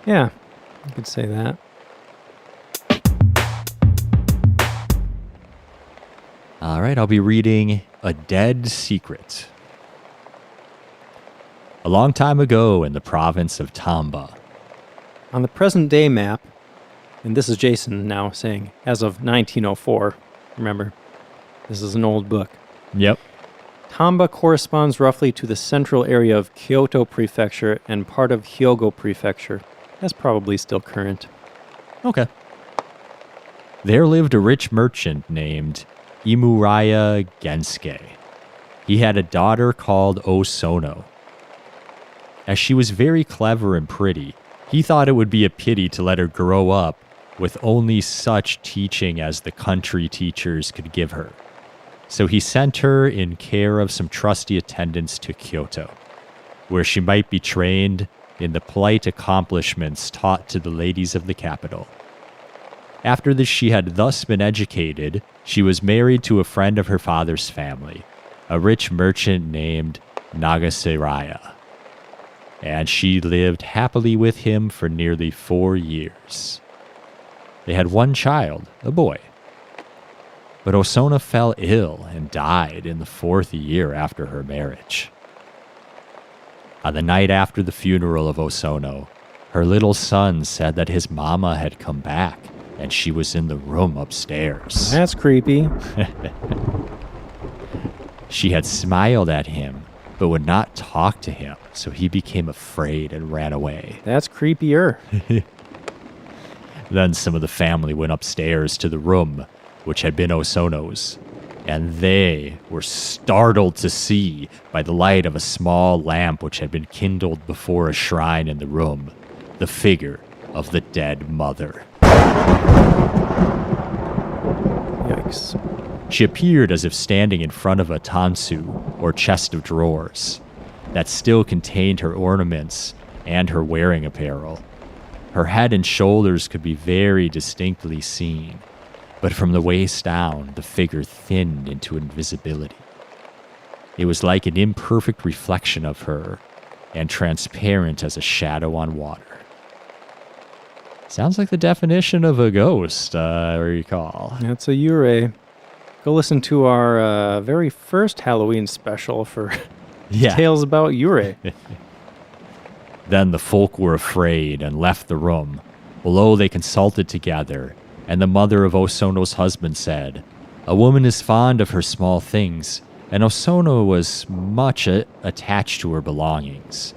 Yeah, you could say that. All right, I'll be reading A Dead Secret. A long time ago in the province of Tamba. On the present-day map, and this is Jason now saying, as of 1904, remember, this is an old book. Yep. Tamba corresponds roughly to the central area of Kyoto Prefecture and part of Hyogo Prefecture. That's probably still current. Okay. There lived a rich merchant named Imuraya Gensuke. He had a daughter called Osono. As she was very clever and pretty, he thought it would be a pity to let her grow up with only such teaching as the country teachers could give her. So he sent her in care of some trusty attendants to Kyoto, where she might be trained in the polite accomplishments taught to the ladies of the capital. After this, she had thus been educated, she was married to a friend of her father's family, a rich merchant named Nagasiraya, and she lived happily with him for nearly 4 years. They had one child, a boy. But Osona fell ill and died in the 4th year after her marriage. On the night after the funeral of Osono, her little son said that his mama had come back and she was in the room upstairs. That's creepy. She had smiled at him, but would not talk to him, so he became afraid and ran away. That's creepier. Then some of the family went upstairs to the room, which had been Osono's, and they were startled to see, by the light of a small lamp which had been kindled before a shrine in the room, the figure of the dead mother. Yikes. She appeared as if standing in front of a tansu, or chest of drawers, that still contained her ornaments and her wearing apparel. Her head and shoulders could be very distinctly seen, but from the waist down, the figure thinned into invisibility. It was like an imperfect reflection of her, and transparent as a shadow on water. Sounds like the definition of a ghost, I recall. That's a Yurei. Go listen to our very first Halloween special for details about Yurei. Then the folk were afraid and left the room. Below they consulted together, and the mother of Osono's husband said, "A woman is fond of her small things, and Osono was much attached to her belongings.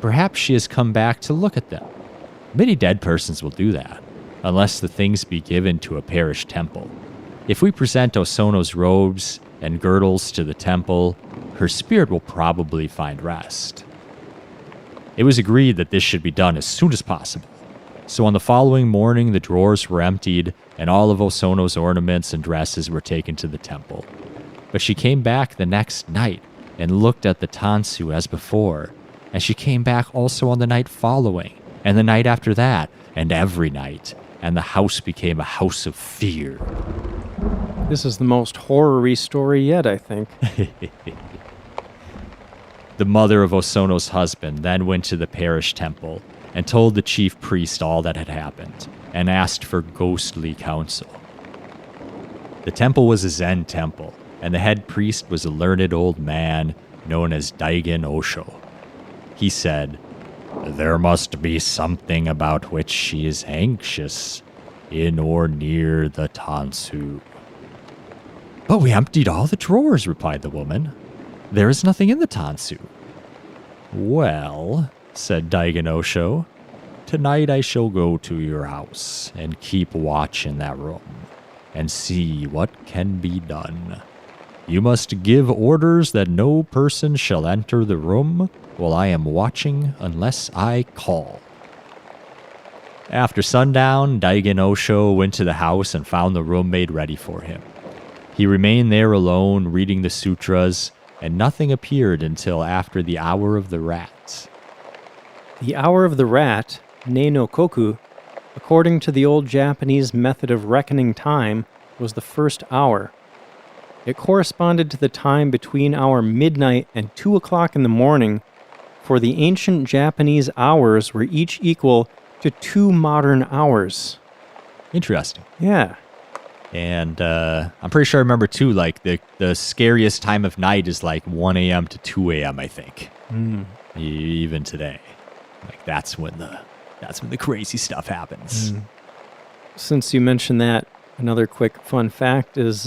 Perhaps she has come back to look at them. Many dead persons will do that, unless the things be given to a parish temple. If we present Osono's robes and girdles to the temple, her spirit will probably find rest." It was agreed that this should be done as soon as possible. So on the following morning, the drawers were emptied, and all of Osono's ornaments and dresses were taken to the temple. But she came back the next night and looked at the tansu as before, and she came back also on the night following, and the night after that, and every night, and the house became a house of fear. This is the most horror-y story yet, I think. The mother of Osono's husband then went to the parish temple and told the chief priest all that had happened, and asked for ghostly counsel. The temple was a Zen temple, and the head priest was a learned old man known as Daigen Osho. He said, "There must be something about which she is anxious. in or near the tansu. But we emptied all the drawers, replied the woman. There is nothing in the tansu. Well, said Daigen Osho, tonight I shall go to your house and keep watch in that room and see what can be done. You must give orders that no person shall enter the room while I am watching unless I call. After sundown, Daigen Osho went to the house and found the room made ready for him. He remained there alone, reading the sutras, and nothing appeared until after the hour of the rat. The hour of the rat, Ne no Koku, according to the old Japanese method of reckoning time, was the first hour. It corresponded to the time between our midnight and 2 o'clock in the morning, for the ancient Japanese hours were each equal to 2 modern hours. Interesting. Yeah. And I'm pretty sure I remember, too, like, the scariest time of night is, like, 1 a.m. to 2 a.m., I think. Even today. Like, that's when the crazy stuff happens. Since you mentioned that, another quick fun fact is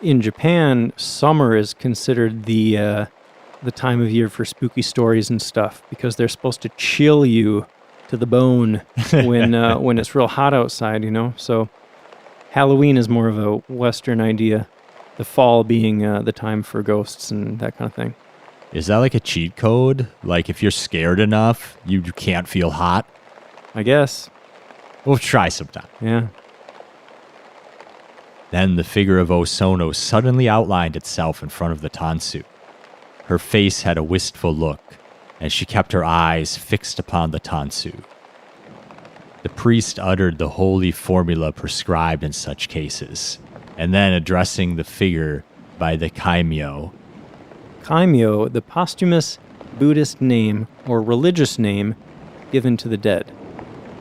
in Japan, summer is considered the time of year for spooky stories and stuff because they're supposed to chill you to the bone when it's real hot outside, you know? So Halloween is more of a Western idea, the fall being the time for ghosts and that kind of thing. Is that like a cheat code? Like if you're scared enough, you can't feel hot? I guess. We'll try sometime. Yeah. Then the figure of Osono suddenly outlined itself in front of the tansu. Her face had a wistful look, and she kept her eyes fixed upon the tansu. The priest uttered the holy formula prescribed in such cases, and then addressing the figure by the kaimyo. Kaimyo, the posthumous Buddhist name or religious name given to the dead.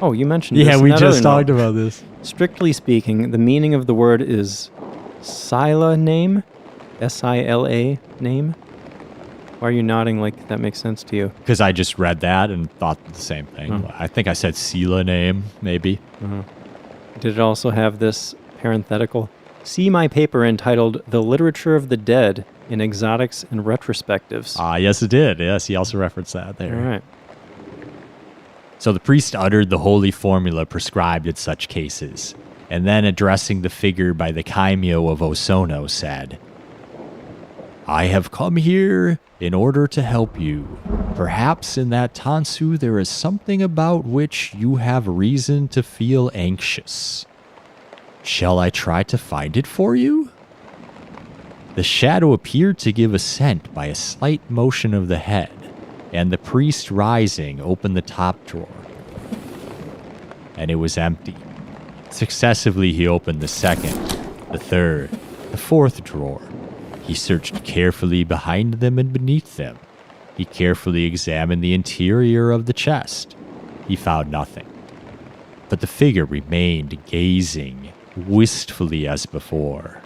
Oh, you mentioned this. Yeah, we just talked about this. Strictly speaking, the meaning of the word is Sila name, S-I-L-A name. Why are you nodding like that makes sense to you? Because I just read that and thought the same thing. Oh. I think I said Sila name, maybe. Did it also have this parenthetical? See my paper entitled The Literature of the Dead in Exotics and Retrospectives. Yes, it did. Yes, he also referenced that there. All right. So the priest uttered the holy formula prescribed in such cases, and then addressing the figure by the kaimyo of Osono said, I have come here in order to help you. Perhaps in that tansu there is something about which you have reason to feel anxious. Shall I try to find it for you? The shadow appeared to give assent by a slight motion of the head, and the priest, rising, opened the top drawer. And it was empty. Successively he opened the second, the third, the fourth drawer. He searched carefully behind them and beneath them. He carefully examined the interior of the chest. He found nothing. But the figure remained gazing wistfully as before.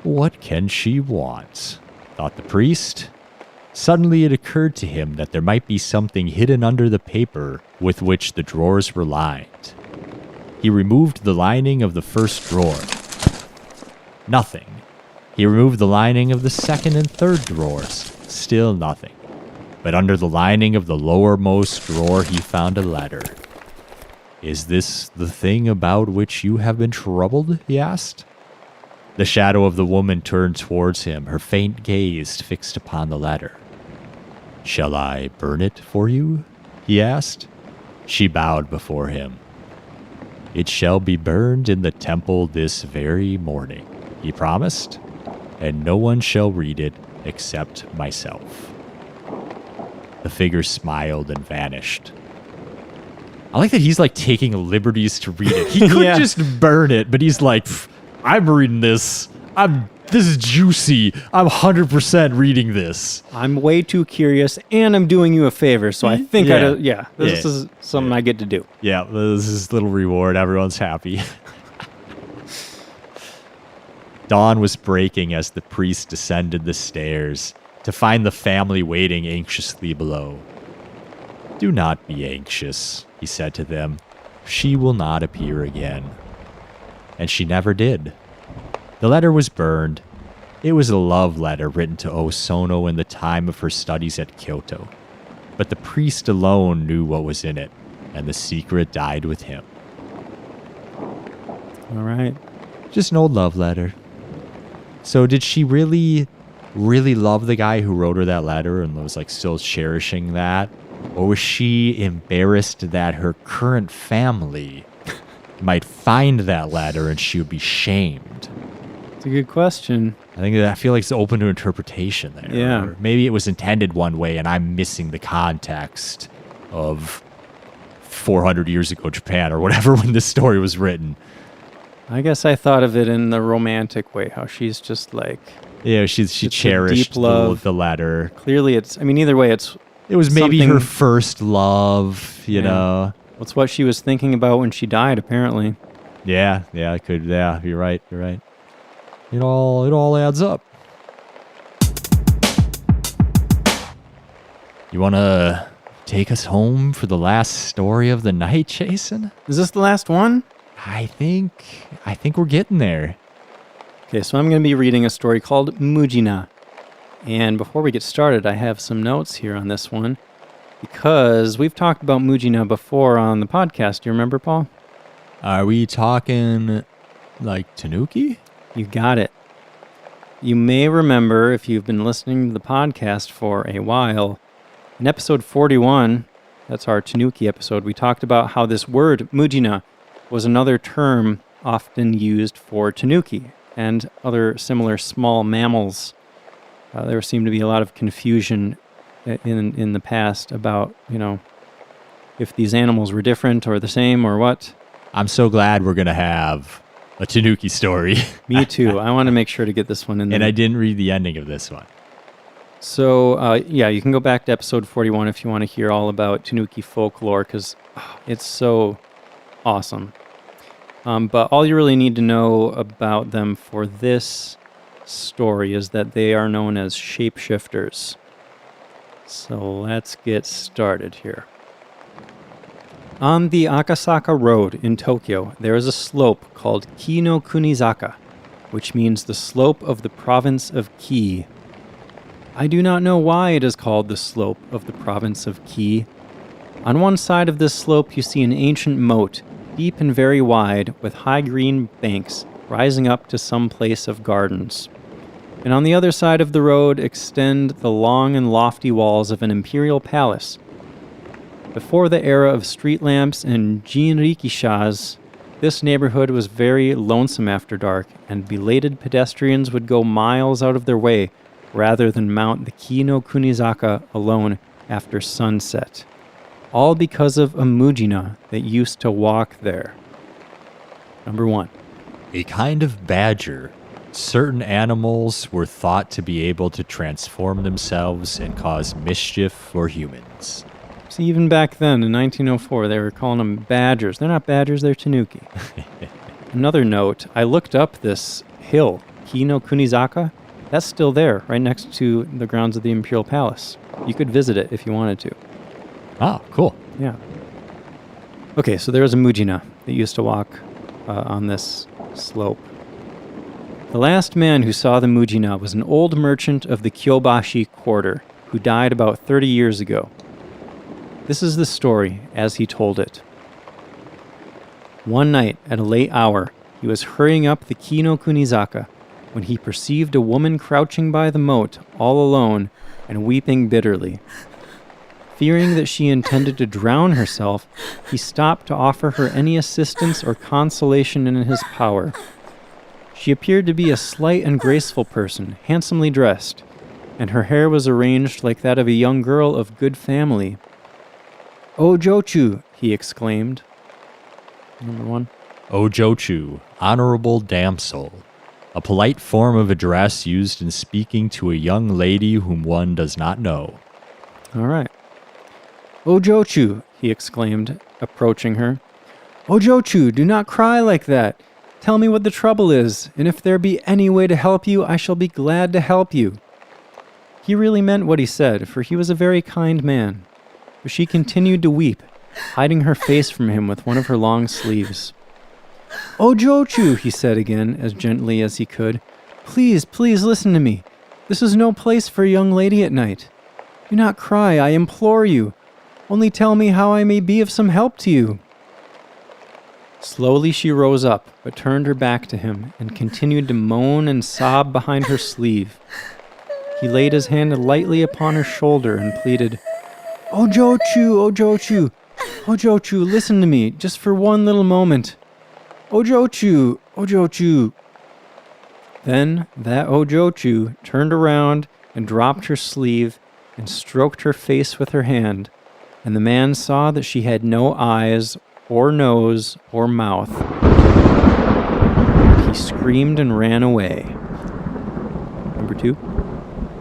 What can she want? Thought the priest. Suddenly it occurred to him that there might be something hidden under the paper with which the drawers were lined. He removed the lining of the first drawer. Nothing. He removed the lining of the second and third drawers. Still nothing. But under the lining of the lowermost drawer he found a letter. Is this the thing about which you have been troubled? He asked. The shadow of the woman turned towards him, her faint gaze fixed upon the letter. Shall I burn it for you? He asked. She bowed before him. It shall be burned in the temple this very morning, he promised, and no one shall read it except myself. The figure smiled and vanished. I like that he's like taking liberties to read it. He could just burn it, but he's like, I'm reading this. This is juicy. I'm 100% reading this. I'm way too curious, and I'm doing you a favor, so I think this is something I get to do. Yeah, this is a little reward. Everyone's happy. Dawn was breaking as the priest descended the stairs to find the family waiting anxiously below. Do not be anxious, he said to them. she will not appear again. And she never did. The letter was burned. It was a love letter written to Osono in the time of her studies at Kyoto. But the priest alone knew what was in it, and the secret died with him. All right. Just an old love letter. So did she really love the guy who wrote her that letter and was like still cherishing that? Or was she embarrassed that her current family might find that letter and she would be shamed? It's a good question. I feel like it's open to interpretation there. Yeah. Or maybe it was intended one way and I'm missing the context of 400 years ago Japan or whatever when this story was written. I guess I thought of it in the romantic way, how she's just like... Yeah, she cherished deep love. the letter. Clearly either way, it was maybe her first love, you know. It's what she was thinking about when she died, apparently. Yeah, you're right. It all adds up. You want to take us home for the last story of the night, Jason? Is this the last one? I think we're getting there. Okay, so I'm going to be reading a story called Mujina. And before we get started, I have some notes here on this one. Because we've talked about Mujina before on the podcast. Do you remember, Paul? Are we talking like Tanuki? You got it. You may remember, if you've been listening to the podcast for a while, in episode 41, that's our Tanuki episode, we talked about how this word, Mujina, was another term often used for Tanuki and other similar small mammals. There seemed to be a lot of confusion in the past about, if these animals were different or the same or what. I'm so glad we're going to have a Tanuki story. Me too. I want to make sure to get this one in there. And I didn't read the ending of this one. So, you can go back to episode 41 if you want to hear all about Tanuki folklore, because it's so awesome. But all you really need to know about them for this story is that they are known as shapeshifters. So let's get started here. On the Akasaka Road in Tokyo, there is a slope called Ki no Kunizaka, which means the slope of the province of Ki. I do not know why it is called the slope of the province of Ki. On one side of this slope you see an ancient moat, deep and very wide, with high green banks rising up to some place of gardens. And on the other side of the road extend the long and lofty walls of an imperial palace. Before the era of street lamps and jinrikishas, this neighborhood was very lonesome after dark, and belated pedestrians would go miles out of their way rather than mount the Ki no Kunizaka alone after sunset. All because of a Mujina that used to walk there. Number 1. A kind of badger. Certain animals were thought to be able to transform themselves and cause mischief for humans. See, even back then, in 1904, they were calling them badgers. They're not badgers, they're Tanuki. Another note, I looked up this hill, Ki no Kunizaka. That's still there, right next to the grounds of the Imperial Palace. You could visit it if you wanted to. Oh, cool. Yeah. Okay, so there was a Mujina that used to walk on this slope. The last man who saw the Mujina was an old merchant of the Kyobashi quarter who died about 30 years ago. This is the story as he told it. One night at a late hour, he was hurrying up the Ki no Kunizaka when he perceived a woman crouching by the moat all alone and weeping bitterly. Fearing that she intended to drown herself, he stopped to offer her any assistance or consolation in his power. She appeared to be a slight and graceful person, handsomely dressed, and her hair was arranged like that of a young girl of good family. "O Jochu!" he exclaimed. Number 1. Ojochu, honorable damsel. A polite form of address used in speaking to a young lady whom one does not know. All right. "O Jochu!" he exclaimed, approaching her. "O Jochu, do not cry like that. Tell me what the trouble is, and if there be any way to help you, I shall be glad to help you." He really meant what he said, for he was a very kind man. But she continued to weep, hiding her face from him with one of her long sleeves. "Ojochu," he said again, as gently as he could. "Please, please listen to me. This is no place for a young lady at night. Do not cry, I implore you. Only tell me how I may be of some help to you." Slowly she rose up, but turned her back to him and continued to moan and sob behind her sleeve. He laid his hand lightly upon her shoulder and pleaded, "Ojochu, Ojochu, Ojochu, listen to me, just for one little moment. Ojochu, Ojochu." Then that Ojochu turned around and dropped her sleeve and stroked her face with her hand, and the man saw that she had no eyes or nose or mouth. He screamed and ran away. Number 2.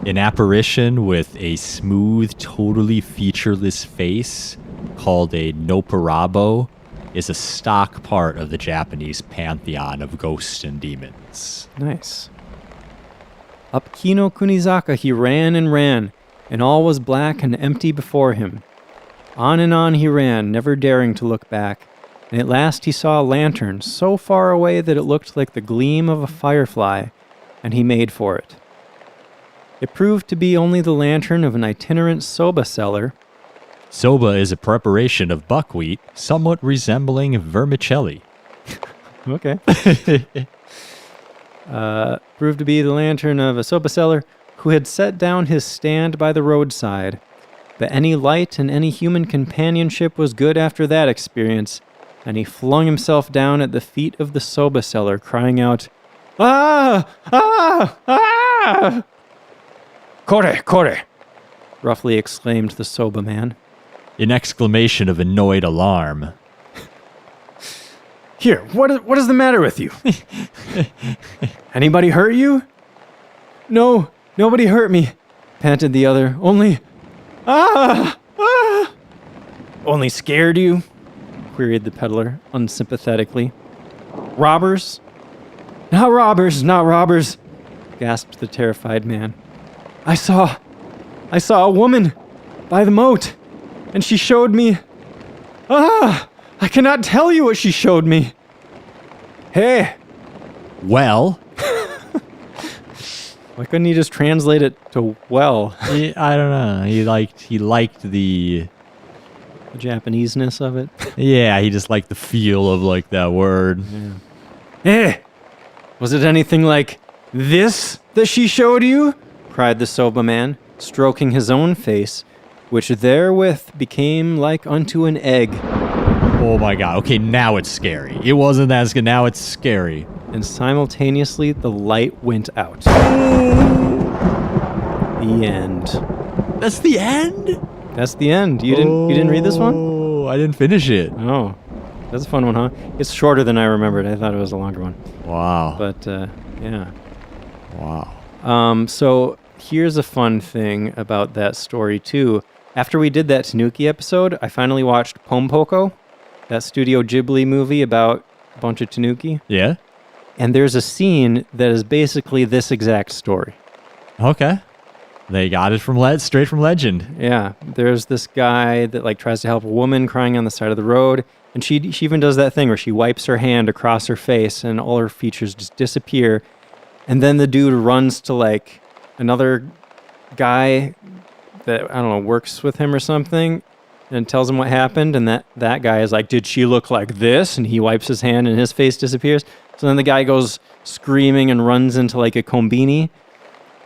An apparition with a smooth, totally featureless face called a Noparabo is a stock part of the Japanese pantheon of ghosts and demons. Nice. Up Kino Kunizaka he ran, and all was black and empty before him. On he ran, never daring to look back, and at last he saw a lantern so far away that it looked like the gleam of a firefly, and he made for it. It proved to be only the lantern of an itinerant soba seller. Soba is a preparation of buckwheat, somewhat resembling vermicelli. Okay. Proved to be the lantern of a soba seller who had set down his stand by the roadside. But any light and any human companionship was good after that experience, and he flung himself down at the feet of the soba seller, crying out, "Ah! Ah! Ah!" "Kore! Kore!" roughly exclaimed the soba man. An exclamation of annoyed alarm. "Here, what is the matter with you? Anybody hurt you?" "No, nobody hurt me," panted the other. "Only... Ah! Ah!" "Only scared you?" queried the peddler unsympathetically. "Robbers?" Not robbers," gasped the terrified man. I saw a woman by the moat, and she showed me... Ah! I cannot tell you what she showed me. Hey!" Well, Why couldn't he just translate it to well? I don't know. He liked the... The Japaneseness of it. Yeah, he just liked the feel of like that word. Yeah. Hey! Was it anything like this that she showed you? Cried the soba man, stroking his own face, which therewith became like unto an egg. Oh my god. Okay, now it's scary. It wasn't that scary. Now it's scary. And simultaneously the light went out. The end. That's the end? That's the end. You didn't read this one? Oh, I didn't finish it. Oh. That's a fun one, huh? It's shorter than I remembered. I thought it was a longer one. Wow. But yeah. Wow. So here's a fun thing about that story too. After we did that Tanuki episode, I finally watched Pompoko, that Studio Ghibli movie about a bunch of Tanuki. Yeah? And there's a scene that is basically this exact story. Okay. They got it straight from legend. Yeah. There's this guy that like tries to help a woman crying on the side of the road. And she even does that thing where she wipes her hand across her face and all her features just disappear. And then the dude runs to like another guy that, I don't know, works with him or something and tells him what happened. And that guy is like, "Did she look like this?" And he wipes his hand and his face disappears. So then the guy goes screaming and runs into like a kombini.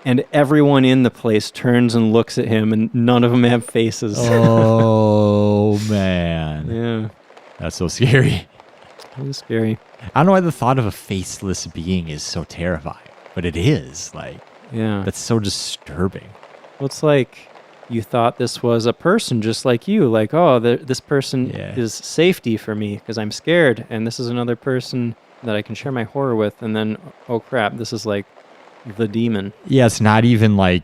And everyone in the place turns and looks at him and none of them have faces. Oh, man. Yeah. That's so scary. It was scary. I don't know why the thought of a faceless being is so terrifying, but it is. Like, Yeah. that's so disturbing. Well, it's like you thought this was a person just like you. Like, oh, this person is safety for me because I'm scared. And this is another person that I can share my horror with. And then, oh, crap, this is like the demon. Yeah, it's not even like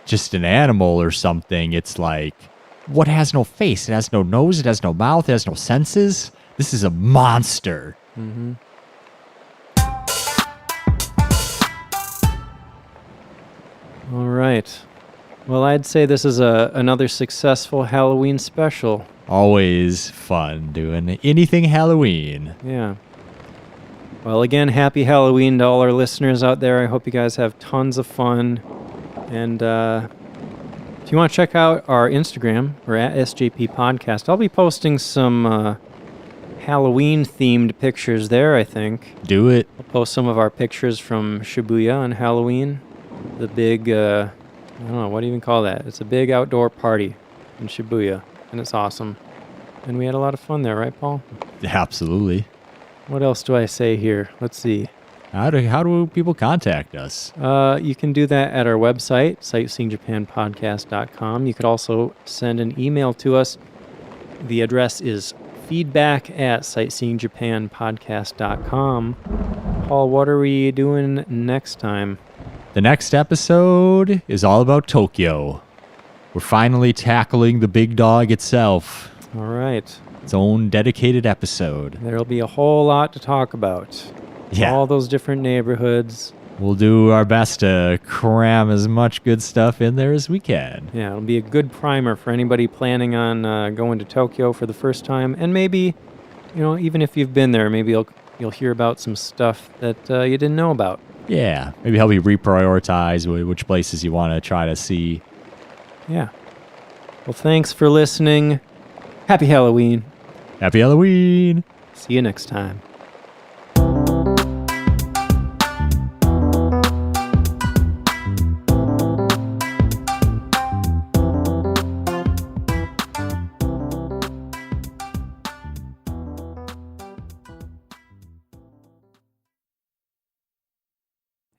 just an animal or something. It's like, what has no face? It has no nose. It has no mouth. It has no senses. This is a monster. Mm-hmm. All right. Well, I'd say this is another successful Halloween special. Always fun doing anything Halloween. Yeah. Well, again, happy Halloween to all our listeners out there. I hope you guys have tons of fun. And if you want to check out our Instagram, we're at SJP Podcast. I'll be posting some Halloween-themed pictures there, I think. Do it. I'll post some of our pictures from Shibuya on Halloween. The big, I don't know, what do you even call that? It's a big outdoor party in Shibuya, and it's awesome. And we had a lot of fun there, right, Paul? Absolutely. What else do I say here? Let's see. How do people contact us? You can do that at our website, sightseeingjapanpodcast.com. You could also send an email to us. The address is feedback@sightseeingjapanpodcast.com. Paul, what are we doing next time? The next episode is all about Tokyo. We're finally tackling the big dog itself. All right. Its own dedicated episode. There'll be a whole lot to talk about. Yeah. All those different neighborhoods. We'll do our best to cram as much good stuff in there as we can. Yeah, it'll be a good primer for anybody planning on going to Tokyo for the first time. And maybe, even if you've been there, maybe you'll hear about some stuff that you didn't know about. Yeah, maybe help you reprioritize which places you want to try to see. Yeah. Well, thanks for listening. Happy Halloween. Happy Halloween! See you next time.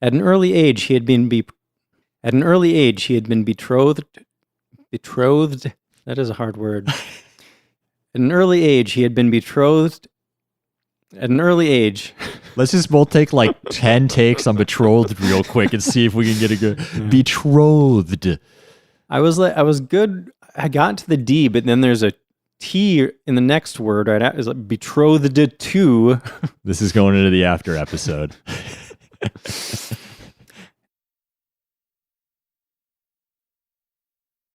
At an early age, he had been betrothed. Betrothed. That is a hard word. At an early age, he had been betrothed. At an early age. Let's just both take like 10 takes on betrothed real quick and see if we can get a good betrothed. I was good. I got to the D, but then there's a T in the next word. Right? It's like betrothed to. This is going into the after episode.